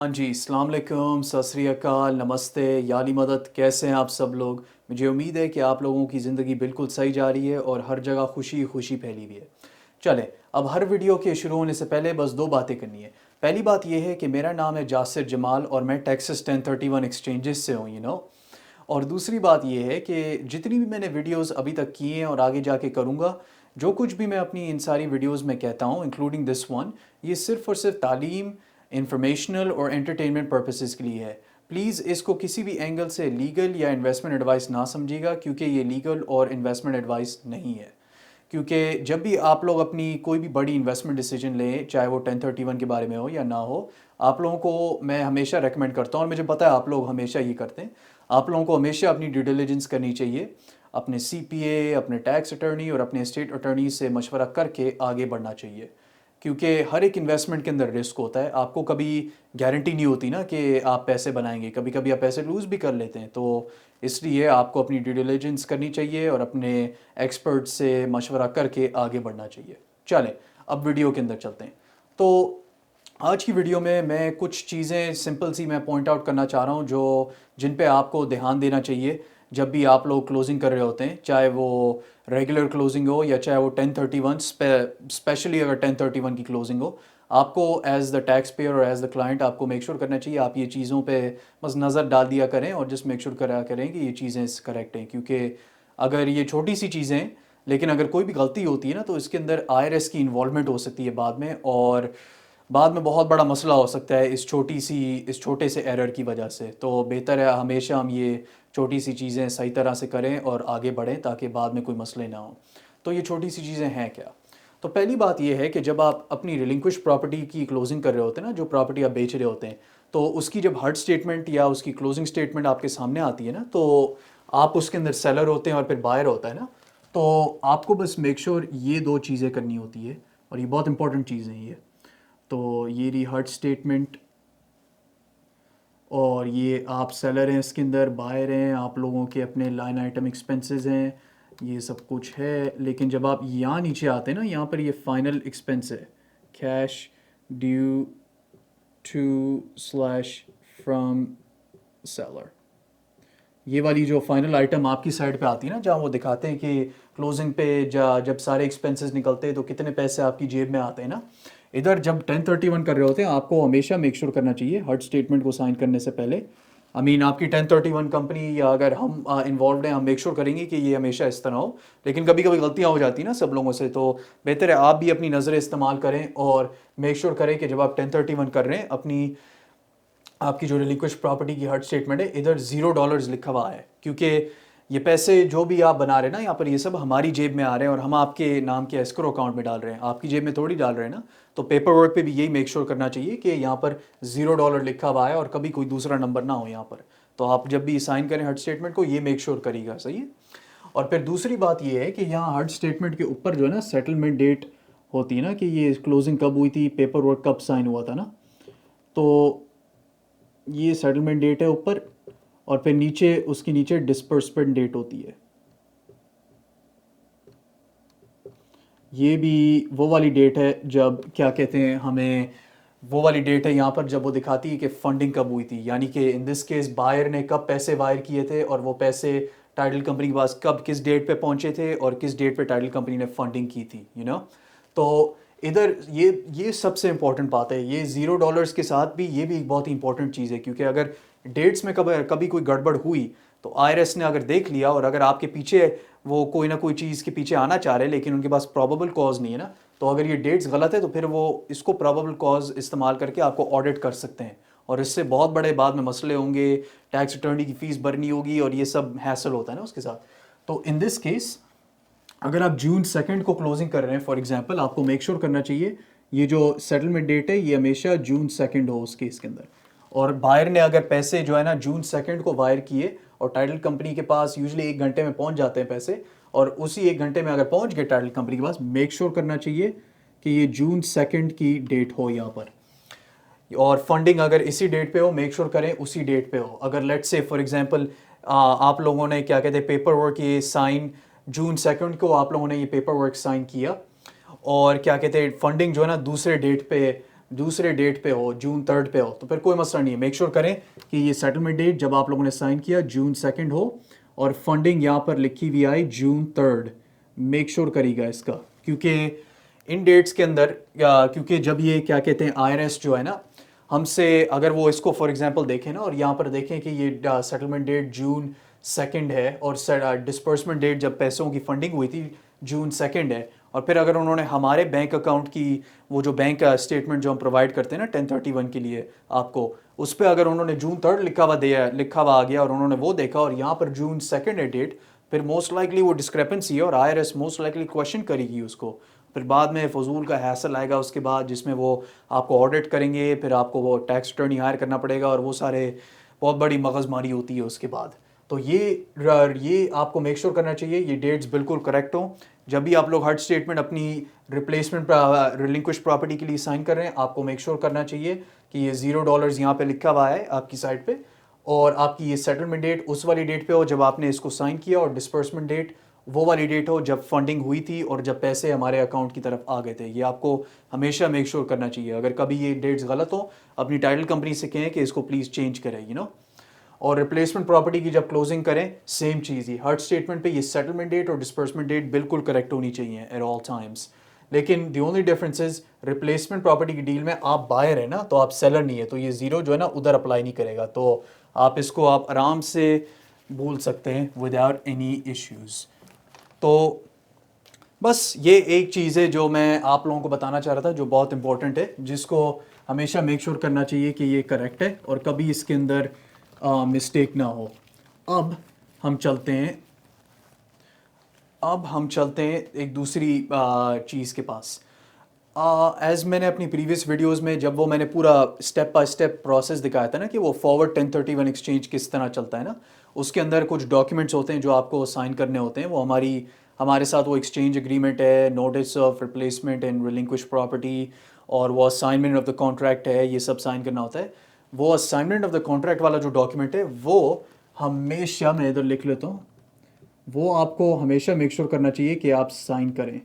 हाँ जी, अस्सलाम वालेकुम, सत श्री अकाल, नमस्ते, याली मदद, कैसे हैं आप सब लोग? मुझे उम्मीद है कि आप लोगों की ज़िंदगी बिल्कुल सही जा रही है और हर जगह खुशी ही खुशी फैली हुई है। चलें, अब हर वीडियो के शुरू होने से पहले बस दो बातें करनी है। पहली बात यह है कि मेरा नाम है जासिर जमाल और मैं टेक्सास 1031 एक्सचेंजेस से हूँ, और दूसरी बात यह है कि जितनी भी मैंने वीडियोस अभी तक की हैं और आगे जाके करूँगा, जो कुछ भी मैं अपनी इन सारी वीडियोस में कहता हूँ इंक्लूडिंग दिस वन, ये सिर्फ़ और सिर्फ तालीम, इंफॉर्मेशनल और एंटरटेनमेंट पर्पसेस के लिए है। प्लीज़ इसको किसी भी एंगल से लीगल या इन्वेस्टमेंट एडवाइस ना समझिएगा, क्योंकि ये लीगल और इन्वेस्टमेंट एडवाइस नहीं है। क्योंकि जब भी आप लोग अपनी कोई भी बड़ी इन्वेस्टमेंट डिसीजन लें, चाहे वो 1031 के बारे में हो या ना हो, आप लोगों को मैं हमेशा रेकमेंड करता हूँ और मुझे पता है आप लोग हमेशा ये करते हैं। आप लोगों को हमेशा अपनी ड्यू डिलिजेंस करनी चाहिए, अपने सीपीए, अपने टैक्स अटर्नी और अपने स्टेट अटर्नी से मशवरा करके आगे बढ़ना चाहिए। क्योंकि हर एक इन्वेस्टमेंट के अंदर रिस्क होता है। आपको कभी गारंटी नहीं होती ना कि आप पैसे बनाएंगे, कभी कभी आप पैसे लूज़ भी कर लेते हैं। तो इसलिए आपको अपनी ड्यू डिलिजेंस करनी चाहिए और अपने एक्सपर्ट से मशवरा करके आगे बढ़ना चाहिए। चलें, अब वीडियो के अंदर चलते हैं। तो आज की वीडियो में मैं कुछ चीज़ें सिंपल सी मैं पॉइंट आउट करना चाह रहा हूँ, जो जिन पे आपको ध्यान देना चाहिए जब भी आप लोग क्लोजिंग कर रहे होते हैं, चाहे वो रेगुलर क्लोजिंग हो या चाहे वो 1031, स्पेशली अगर 1031 की क्लोजिंग हो। आपको एज द टैक्स पेयर और एज द क्लाइंट आपको मेक श्योर करना चाहिए आप ये चीज़ों पे बस नज़र डाल दिया करें और जस्ट मेक श्योर करा करें कि ये चीज़ें करेक्ट हैं। क्योंकि अगर ये छोटी सी चीज़ें हैं, लेकिन अगर कोई भी गलती होती है ना, तो इसके अंदर आईआरएस की इन्वॉल्वमेंट हो सकती है बाद में, और बाद में बहुत बड़ा मसला हो सकता है इस छोटे से एरर की वजह से। तो बेहतर है हमेशा हम ये छोटी सी चीज़ें सही तरह से करें और आगे बढ़ें, ताकि बाद में कोई मसले ना हो। तो ये छोटी सी चीज़ें हैं क्या? तो पहली बात ये है कि जब आप अपनी रिलिंक्विश प्रॉपर्टी की क्लोजिंग कर रहे होते हैं ना, जो प्रॉपर्टी आप बेच रहे होते हैं, तो उसकी जब हर्ट स्टेटमेंट या उसकी क्लोजिंग स्टेटमेंट आपके सामने आती है ना, तो आप उसके अंदर सेलर होते हैं और फिर बायर होता है ना। तो आपको बस मेक श्योर ये दो चीज़ें करनी होती है, और ये बहुत इंपॉर्टेंट चीज़ें हैं ये। तो ये रही हर्ट स्टेटमेंट, और ये आप सेलर हैं, इसके अंदर बायर हैं, आप लोगों के अपने लाइन आइटम एक्सपेंसेस हैं, ये सब कुछ है। लेकिन जब आप यहाँ नीचे आते हैं ना, यहाँ पर ये फाइनल एक्सपेंस है, cash due to slash from seller. ये वाली जो फाइनल आइटम आपकी साइड पे आती है ना, जहाँ वो दिखाते हैं कि क्लोजिंग पे जब सारे एक्सपेंसेस निकलते हैं तो कितने पैसे आपकी जेब में आते हैं ना, इधर जब 1031 कर रहे होते हैं आपको हमेशा मेक श्योर करना चाहिए हर्ट स्टेटमेंट को साइन करने से पहले। आपकी 1031 कंपनी या अगर हम इन्वॉल्व हैं, हम मेक श्योर करेंगे कि ये हमेशा इस तरह हो। लेकिन कभी कभी गलतियाँ हो जाती हैं ना सब लोगों से, तो बेहतर है आप भी अपनी नज़रें इस्तेमाल करें और मेक श्योर करें कि जब आप 1031 कर रहे हैं, अपनी आपकी जो रिलिक्विश प्रॉपर्टी की हर्ट स्टेटमेंट है, इधर $0 लिखा हुआ है। क्योंकि ये पैसे जो भी आप बना रहे हैं ना यहाँ पर, ये सब हमारी जेब में आ रहे हैं और हम आपके नाम के एस्क्रो अकाउंट में डाल रहे हैं, आपकी जेब में थोड़ी डाल रहे हैं ना। तो पेपर वर्क पे भी यही मेक श्योर करना चाहिए कि यहाँ पर $0 लिखा हुआ है और कभी कोई दूसरा नंबर ना हो यहाँ पर। तो आप जब भी साइन करें हर्ट स्टेटमेंट को, ये मेक श्योर करिएगा, सही है। और फिर दूसरी बात ये है कि यहाँ हर्ट स्टेटमेंट के ऊपर जो है ना सेटलमेंट डेट होती है ना, कि ये क्लोजिंग कब हुई थी, पेपर वर्क कब साइन हुआ था ना। तो ये सेटलमेंट डेट है ऊपर, और फिर नीचे उसके नीचे डिस्पर्समेंट डेट होती है। ये भी वो वाली डेट है जब क्या कहते हैं हमें, वो वाली डेट है यहाँ पर जब वो दिखाती है कि फंडिंग कब हुई थी, यानी कि इन दिस केस बायर ने कब पैसे वायर किए थे और वो पैसे टाइटल कंपनी के पास कब किस डेट पे पहुंचे थे और किस डेट पे टाइटल कंपनी ने फंडिंग की थी, तो इधर ये सबसे इंपॉर्टेंट बात है। ये $0 के साथ भी ये भी एक बहुत ही इंपॉर्टेंट चीज़ है, क्योंकि अगर डेट्स में कभी कभी कोई गड़बड़ हुई तो आईआरएस ने अगर देख लिया, और अगर आपके पीछे वो कोई ना कोई चीज़ के पीछे आना चाह रहे हैं लेकिन उनके पास प्रॉबेबल कॉज नहीं है ना, तो अगर ये डेट्स गलत है तो फिर वो इसको प्रॉबेबल कॉज इस्तेमाल करके आपको ऑडिट कर सकते हैं, और इससे बहुत बड़े बाद में मसले होंगे, टैक्स अटर्नी की फ़ीस भरनी होगी और ये सब हैसल होता है ना उसके साथ। तो इन दिस केस अगर आप जून 2 को क्लोजिंग कर रहे हैं फॉर एग्जांपल, आपको मेक श्योर करना चाहिए ये जो सेटलमेंट डेट है ये हमेशा जून 2 हो उस केस के अंदर। और बायर ने अगर पैसे जो है ना जून 2 को वायर किए और टाइटल कंपनी के पास यूजली 1 घंटे में पहुंच जाते हैं पैसे, और उसी 1 घंटे में अगर पहुंच गए टाइटल कंपनी के पास, मेक श्योर करना चाहिए कि ये जून 2 की डेट हो यहाँ पर। और फंडिंग अगर इसी डेट पे हो, मेक श्योर करें उसी डेट पे हो। अगर लेट्स से फॉर एग्जांपल आप लोगों ने क्या कहते हैं पेपर वर्क ये साइन जून 2 को आप लोगों ने ये पेपर वर्क साइन किया, और क्या कहते हैं फंडिंग जो है ना दूसरे डेट पे दूसरे डेट पे हो, जून 3 पे हो, तो फिर कोई मसला नहीं है। मेक श्योर करें कि ये सेटलमेंट डेट जब आप लोगों ने साइन किया जून 2 हो और फंडिंग यहाँ पर लिखी हुई आई जून 3। मेक श्योर करिएगा इसका, क्योंकि इन डेट्स के अंदर क्योंकि जब ये क्या कहते हैं आईआरएस जो है ना हमसे, अगर वो इसको फॉर एग्जांपल देखें ना और यहाँ पर देखें कि ये सेटलमेंट डेट जून 2 है और डिस्पर्समेंट डेट जब पैसों की फंडिंग हुई थी जून 2 है, और फिर अगर उन्होंने हमारे बैंक अकाउंट की वो जो बैंक स्टेटमेंट जो हम प्रोवाइड करते हैं ना 1031 के लिए आपको, उस पर अगर उन्होंने जून 3 लिखा हुआ आ गया और उन्होंने वो देखा और यहाँ पर जून 2 है डेट, फिर मोस्ट लाइकली वो डिस्क्रेपेंसी है और आईआरएस मोस्ट लाइकली क्वेश्चन करेगी उसको। फिर बाद में फजूल का हैसल आएगा उसके बाद, जिसमें वो आपको ऑडिट करेंगे, फिर आपको वो टैक्स अटॉर्नी हायर करना पड़ेगा और वो सारे बहुत बड़ी मगजमारी होती है उसके बाद। तो ये आपको मेक श्योर करना चाहिए ये डेट्स बिल्कुल करेक्ट हों। जब भी आप लोग हर स्टेटमेंट अपनी रिप्लेसमेंट रिलिंक्विश प्रॉपर्टी के लिए साइन कर रहे हैं, आपको मेक श्योर करना चाहिए कि ये $0 यहाँ पे लिखा हुआ है आपकी साइड पे, और आपकी ये सेटलमेंट डेट उस वाली डेट पे हो जब आपने इसको साइन किया, और डिस्पर्समेंट डेट वो वाली डेट हो जब फंडिंग हुई थी और जब पैसे हमारे अकाउंट की तरफ आ गए थे। ये आपको हमेशा मेक श्योर करना चाहिए। अगर कभी ये डेट्स गलत हो, अपनी टाइटल कंपनी से कहें कि इसको प्लीज़ चेंज करें, और रिप्लेसमेंट प्रॉपर्टी की जब क्लोजिंग करें सेम चीज़ ही हर स्टेटमेंट पे ये सेटलमेंट डेट और डिस्पर्समेंट डेट बिल्कुल करेक्ट होनी चाहिए एट ऑल टाइम्स। लेकिन the only difference is replacement property की डील में आप बायर है ना, तो आप सेलर नहीं है, तो ये ज़ीरो जो है ना उधर अप्लाई नहीं करेगा। तो आप इसको आप आराम से भूल सकते हैं विदाउट एनी इश्यूज़। तो बस ये एक चीज़ है जो मैं आप लोगों को बताना चाह रहा था, जो बहुत इंपॉर्टेंट है, जिसको हमेशा मेक श्योर करना चाहिए कि ये करेक्ट है और कभी इसके अंदर मिस्टेक ना हो। अब हम चलते हैं एक दूसरी चीज़ के पास। एज़ मैंने अपनी प्रीवियस वीडियोस में जब वो मैंने पूरा स्टेप बाय स्टेप प्रोसेस दिखाया था ना कि वो फॉरवर्ड 1031 एक्सचेंज किस तरह चलता है ना, उसके अंदर कुछ डॉक्यूमेंट्स होते हैं जो आपको साइन करने होते हैं। वो हमारे साथ वो एक्सचेंज एग्रीमेंट है, notice of replacement and relinquish property, और वो असाइनमेंट ऑफ द कॉन्ट्रैक्ट है, ये सब साइन करना होता है। वो असाइनमेंट ऑफ द कॉन्ट्रैक्ट वाला जो डॉक्यूमेंट है वो हमेशा, मैं इधर लिख लेता हूँ, वो आपको हमेशा मेक श्योर करना चाहिए कि आप साइन करें।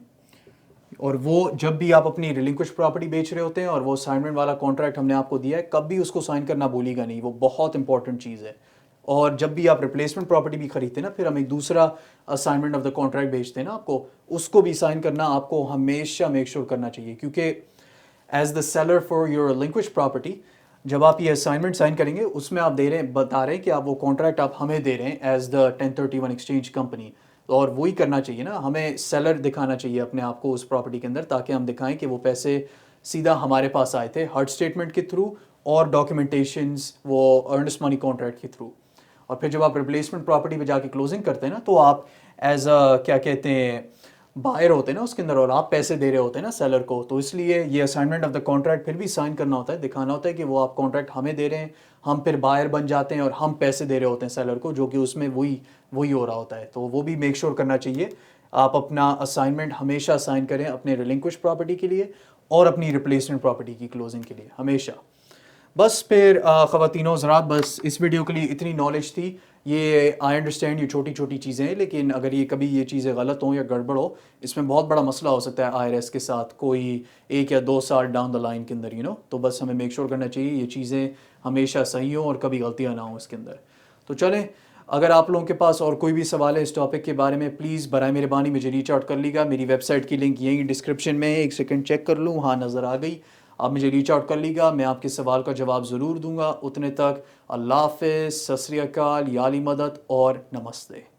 और वो जब भी आप अपनी रिलिंक्विश प्रॉपर्टी बेच रहे होते हैं और वो असाइनमेंट वाला कॉन्ट्रैक्ट हमने आपको दिया है, कभी उसको साइन करना भूलिएगा नहीं, वो बहुत इंपॉर्टेंट चीज़ है। और जब भी आप रिप्लेसमेंट प्रॉपर्टी भी खरीदते हैं ना, फिर हम एक दूसरा असाइनमेंट ऑफ द कॉन्ट्रैक्ट बेचते हैं ना आपको, उसको भी साइन करना आपको हमेशा मेक श्योर करना चाहिए, क्योंकि as the seller for your relinquish property जब आप ये असाइनमेंट साइन करेंगे उसमें आप बता रहे हैं कि आप वो कॉन्ट्रैक्ट आप हमें दे रहे हैं एज द 1031 एक्सचेंज कंपनी। और वही करना चाहिए ना, हमें सेलर दिखाना चाहिए अपने आप को उस प्रॉपर्टी के अंदर, ताकि हम दिखाएं कि वो पैसे सीधा हमारे पास आए थे हर्ट स्टेटमेंट के थ्रू और डॉक्यूमेंटेशंस वो अर्नेस्ट मनी कॉन्ट्रैक्ट के थ्रू। और फिर जब आप रिप्लेसमेंट प्रॉपर्टी पे जाके क्लोजिंग करते हैं ना, तो आप एज अ क्या कहते हैं बायर होते हैं ना उसके अंदर, और आप पैसे दे रहे होते हैं ना सेलर को, तो इसलिए ये असाइनमेंट ऑफ द कॉन्ट्रैक्ट फिर भी साइन करना होता है, दिखाना होता है कि वो आप कॉन्ट्रैक्ट हमें दे रहे हैं, हम फिर बायर बन जाते हैं और हम पैसे दे रहे होते हैं सेलर को, जो कि उसमें वही हो रहा होता है। तो वो भी मेक श्योर करना चाहिए आप अपना असाइनमेंट हमेशा साइन करें अपने रिलिंक्विश प्रॉपर्टी के लिए और अपनी रिप्लेसमेंट प्रॉपर्टी की क्लोजिंग के लिए हमेशा। बस फिर ख़वातीनो हज़रात, बस इस वीडियो के लिए इतनी नॉलेज थी। ये आई अंडरस्टैंड ये छोटी छोटी चीज़ें हैं, लेकिन अगर ये कभी ये चीज़ें गलत हों या गड़बड़ हो, इसमें बहुत बड़ा मसला हो सकता है आईआरएस के साथ कोई 1 या 2 साल डाउन द लाइन के अंदर, तो बस हमें मेक श्योर करना चाहिए ये चीज़ें हमेशा सही हों और कभी गलतियाँ ना हों इसके अंदर। तो चलें, अगर आप लोगों के पास और कोई भी सवाल है इस टॉपिक के बारे में, प्लीज़ बराए मेहरबानी मुझे रीच आउट कर लीजिएगा। मेरी वेबसाइट की लिंक यहीं डिस्क्रिप्शन में है, एक सेकंड चेक कर लूँ, हाँ नज़र आ गई। आप मुझे रीच आउट कर लीजिएगा, मैं आपके सवाल का जवाब ज़रूर दूंगा। उतने तक अल्लाह हाफ़िज़, सत श्री अकाल, या अली मदद और नमस्ते।